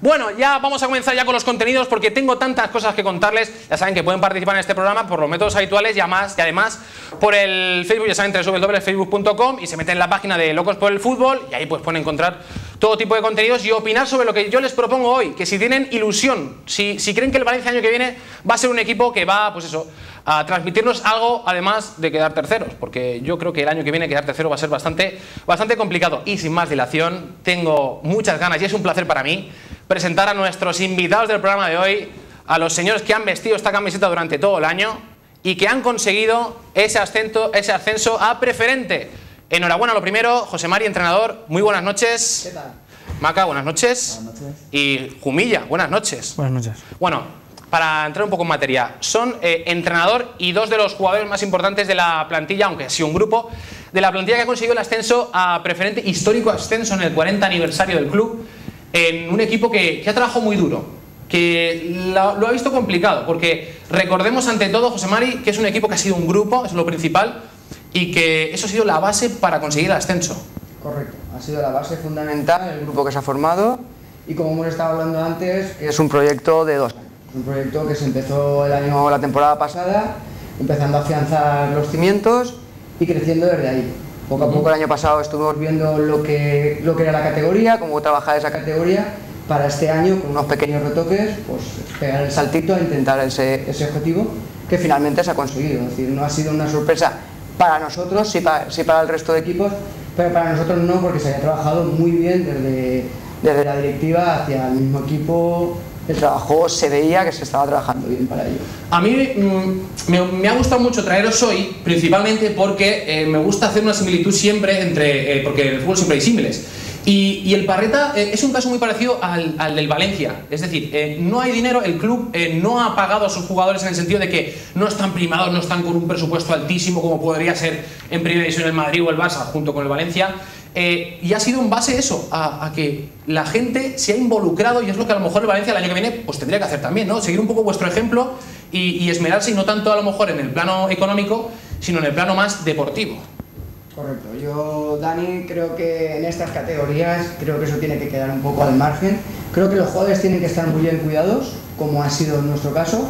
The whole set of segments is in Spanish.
Bueno, ya vamos a comenzar ya con los contenidos porque tengo tantas cosas que contarles. Ya saben que pueden participar en este programa por los métodos habituales y además por el Facebook, ya saben, www.facebook.com, y se meten en la página de Locos por el Fútbol y ahí pues pueden encontrar todo tipo de contenidos y opinar sobre lo que yo les propongo hoy, que si tienen ilusión, si creen que el Valencia el año que viene va a ser un equipo que va, pues eso, a transmitirnos algo además de quedar terceros, porque yo creo que el año que viene quedar tercero va a ser bastante complicado. Y sin más dilación, tengo muchas ganas y es un placer para mí presentar a nuestros invitados del programa de hoy, a los señores que han vestido esta camiseta durante todo el año y que han conseguido ese ascenso a preferente. Enhorabuena, lo primero, José Mari, entrenador, muy buenas noches. ¿Qué tal? Maca, buenas noches. Buenas noches. Y Jumilla, buenas noches. Buenas noches. Bueno, para entrar un poco en materia, son entrenador y dos de los jugadores más importantes de la plantilla, aunque sí un grupo, de la plantilla que ha conseguido el ascenso a preferente, histórico ascenso en el 40 aniversario del club, en un equipo que ha trabajado muy duro, que lo ha visto complicado, porque recordemos ante todo, José Mari, que es un equipo que ha sido un grupo, es lo principal, y que eso ha sido la base para conseguir el ascenso. Correcto, ha sido la base fundamental, el grupo que se ha formado, y como hemos estado hablando antes, es un proyecto de 2 años. Un proyecto que se empezó la temporada pasada, empezando a afianzar los cimientos y creciendo desde ahí. Poco a poco el año pasado estuvimos viendo lo que era la categoría, cómo trabajar esa categoría, para este año con unos pequeños retoques, pues pegar el saltito a intentar ese objetivo que finalmente se ha conseguido. Es decir, no ha sido una sorpresa para nosotros, sí para el resto de equipos, pero para nosotros no, porque se había trabajado muy bien desde la directiva hacia el mismo equipo. El trabajo se veía que se estaba trabajando bien para ello. A mí me ha gustado mucho traeros hoy, principalmente porque me gusta hacer una similitud siempre porque en el fútbol siempre hay símiles. Y el Parreta es un caso muy parecido al del Valencia. Es decir, no hay dinero, el club no ha pagado a sus jugadores en el sentido de que no están primados, no están con un presupuesto altísimo como podría ser en primera división el Madrid o el Barça junto con el Valencia. Y ha sido en base eso, a que la gente se ha involucrado, y es lo que a lo mejor el Valencia el año que viene pues tendría que hacer también, ¿no? Seguir un poco vuestro ejemplo y esmerarse, y no tanto a lo mejor en el plano económico, sino en el plano más deportivo. Correcto, yo, Dani, creo que en estas categorías, creo que eso tiene que quedar un poco al margen. Creo que los jugadores tienen que estar muy bien cuidados, como ha sido en nuestro caso,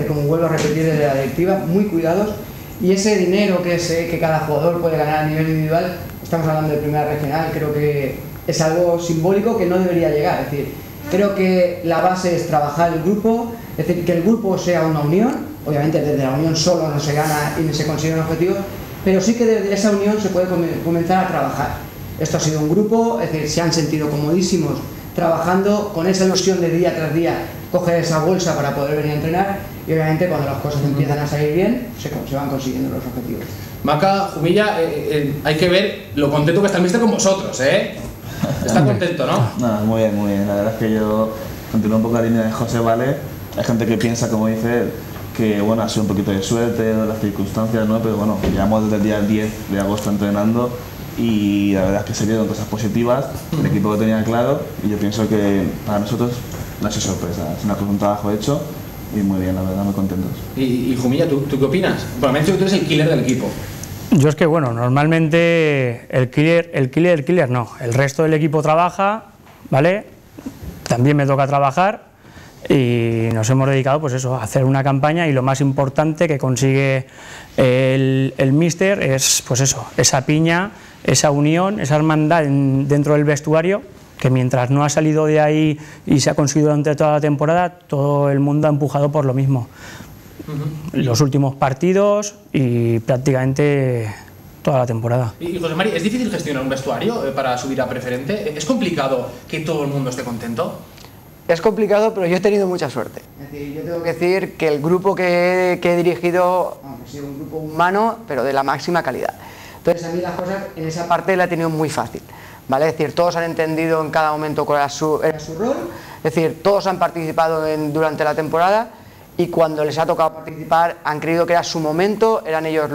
como vuelvo a repetir, desde la directiva, muy cuidados. Y ese dinero que cada jugador puede ganar a nivel individual, estamos hablando de primera regional, creo que es algo simbólico que no debería llegar. Es decir, creo que la base es trabajar el grupo, es decir, que el grupo sea una unión. Obviamente desde la unión solo no se gana y no se consigue un objetivo, pero sí que desde esa unión se puede comenzar a trabajar. Esto ha sido un grupo, es decir, se han sentido comodísimos trabajando con esa ilusión de día tras día, coger esa bolsa para poder venir a entrenar, y obviamente cuando las cosas empiezan a salir bien, se van consiguiendo los objetivos. Maca, Jumilla, hay que ver lo contento que está el míster con vosotros, ¿eh? Está contento, ¿no? No, muy bien, muy bien. La verdad es que yo continúo un poco la línea de José, ¿vale? Hay gente que piensa, como dice él, que bueno, ha sido un poquito de suerte, de las circunstancias, ¿no? Pero bueno, llevamos desde el día 10 de agosto entrenando y la verdad es que se vieron cosas positivas, el equipo lo tenía claro y yo pienso que para nosotros no ha sido sorpresa, es un trabajo hecho y muy bien, la verdad, muy contentos. Y Jumilla, ¿tú qué opinas? Bueno, me han dicho que tú eres el killer del equipo. Yo es que, bueno, normalmente el killer no, el resto del equipo trabaja, ¿vale? También me toca trabajar y nos hemos dedicado, pues eso, a hacer una campaña, y lo más importante que consigue el míster es, pues eso, esa piña, esa unión, esa hermandad dentro del vestuario, que mientras no ha salido de ahí y se ha conseguido durante toda la temporada, todo el mundo ha empujado por lo mismo. Los últimos partidos y prácticamente toda la temporada. Y José Mari, ¿es difícil gestionar un vestuario para subir a preferente? ¿Es complicado que todo el mundo esté contento? Es complicado, pero yo he tenido mucha suerte. Es decir, yo tengo que decir que el grupo que he dirigido ha sido un grupo humano, pero de la máxima calidad. Entonces a mí las cosas en esa parte la he tenido muy fácil, ¿vale? Es decir, todos han entendido en cada momento cuál era su rol, es decir, todos han participado durante la temporada, y cuando les ha tocado participar han creído que era su momento, eran ellos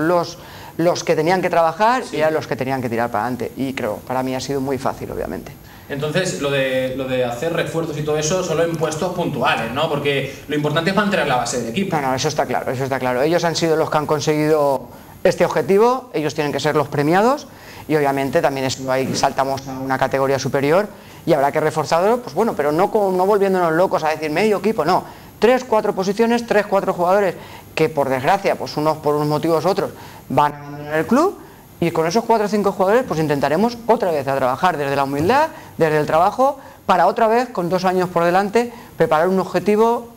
los que tenían que trabajar, sí, y eran los que tenían que tirar para adelante, y creo, para mí ha sido muy fácil, obviamente. Entonces, lo de hacer refuerzos y todo eso solo en puestos puntuales, ¿no? Porque lo importante es mantener la base del equipo. No, eso está claro, eso está claro. Ellos han sido los que han conseguido este objetivo, ellos tienen que ser los premiados, y obviamente también ahí saltamos a una categoría superior y habrá que reforzarlo, pues bueno, pero no volviéndonos locos a decir medio equipo, no, 3, 4 posiciones, 3, 4 jugadores que por desgracia, pues unos por unos motivos u otros van a abandonar el club, y con esos 4 o 5 jugadores pues intentaremos otra vez a trabajar desde la humildad, desde el trabajo, para otra vez, con 2 años por delante, preparar un objetivo,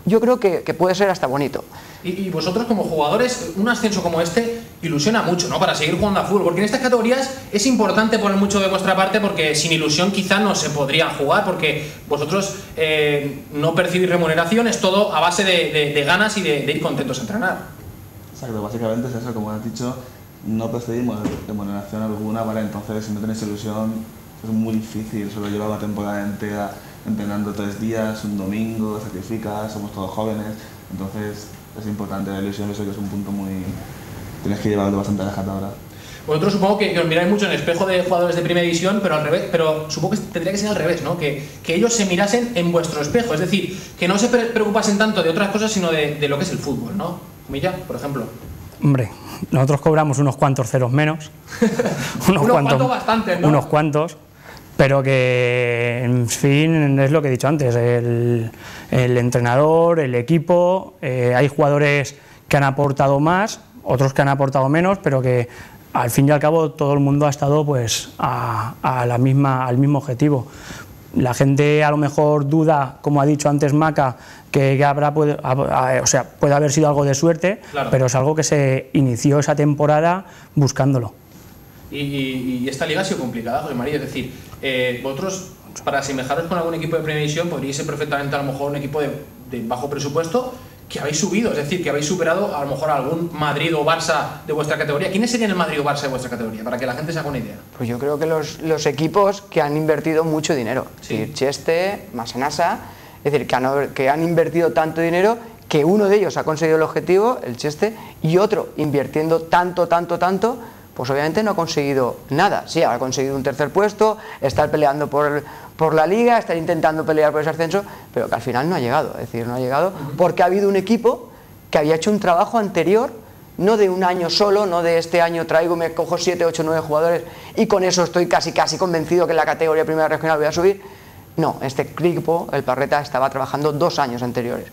yo creo que puede ser hasta bonito. Y vosotros como jugadores, un ascenso como este ilusiona mucho, ¿no? Para seguir jugando a fútbol, porque en estas categorías es importante poner mucho de vuestra parte, porque sin ilusión quizá no se podría jugar, porque vosotros no percibís remuneración, es todo a base de ganas y de ir contentos a entrenar. Exacto, básicamente es eso, como has dicho, no percibimos remuneración alguna, ¿vale? Entonces si no tenéis ilusión es muy difícil, solo llevar una temporada entera entrenando 3 días, un domingo, sacrificas, somos todos jóvenes, entonces es importante la ilusión, eso que es un punto muy... tienes que llevarlo bastante a la jata ahora. Vosotros supongo que os miráis mucho en el espejo de jugadores de primera división, pero al revés, pero supongo que tendría que ser al revés, ¿no? Que ellos se mirasen en vuestro espejo, es decir, que no se preocupasen tanto de otras cosas, sino de lo que es el fútbol, ¿no? Milla, por ejemplo. Hombre, nosotros cobramos unos cuantos ceros menos. unos cuantos bastantes, ¿no? Unos cuantos, pero que, en fin, es lo que he dicho antes, el entrenador, el equipo, hay jugadores que han aportado más, otros que han aportado menos, pero que al fin y al cabo todo el mundo ha estado pues al mismo objetivo. La gente a lo mejor duda, como ha dicho antes Maca, que puede haber sido algo de suerte, claro, pero es algo que se inició esa temporada buscándolo. Y esta liga ha sido complicada, José María, es decir, vosotros, para asemejaros con algún equipo de primera división, podríais ser perfectamente a lo mejor un equipo de bajo presupuesto que habéis subido, es decir, que habéis superado a lo mejor a algún Madrid o Barça de vuestra categoría. ¿Quiénes serían el Madrid o Barça de vuestra categoría? Para que la gente se haga una idea. Pues yo creo que los equipos que han invertido mucho dinero, sí. Es decir, Cheste, Masanasa, es decir, que han invertido tanto dinero que uno de ellos ha conseguido el objetivo, el Cheste, y otro invirtiendo tanto, pues obviamente no ha conseguido nada. Sí, ha conseguido un tercer puesto, estar peleando por la liga, estar intentando pelear por ese ascenso, pero que al final no ha llegado. Es decir, no ha llegado porque ha habido un equipo que había hecho un trabajo anterior, no de un año solo, no de este año me cojo 7, 8, 9 jugadores y con eso estoy casi convencido que en la categoría primera regional voy a subir. No, este equipo, el Parreta, estaba trabajando 2 años anteriores.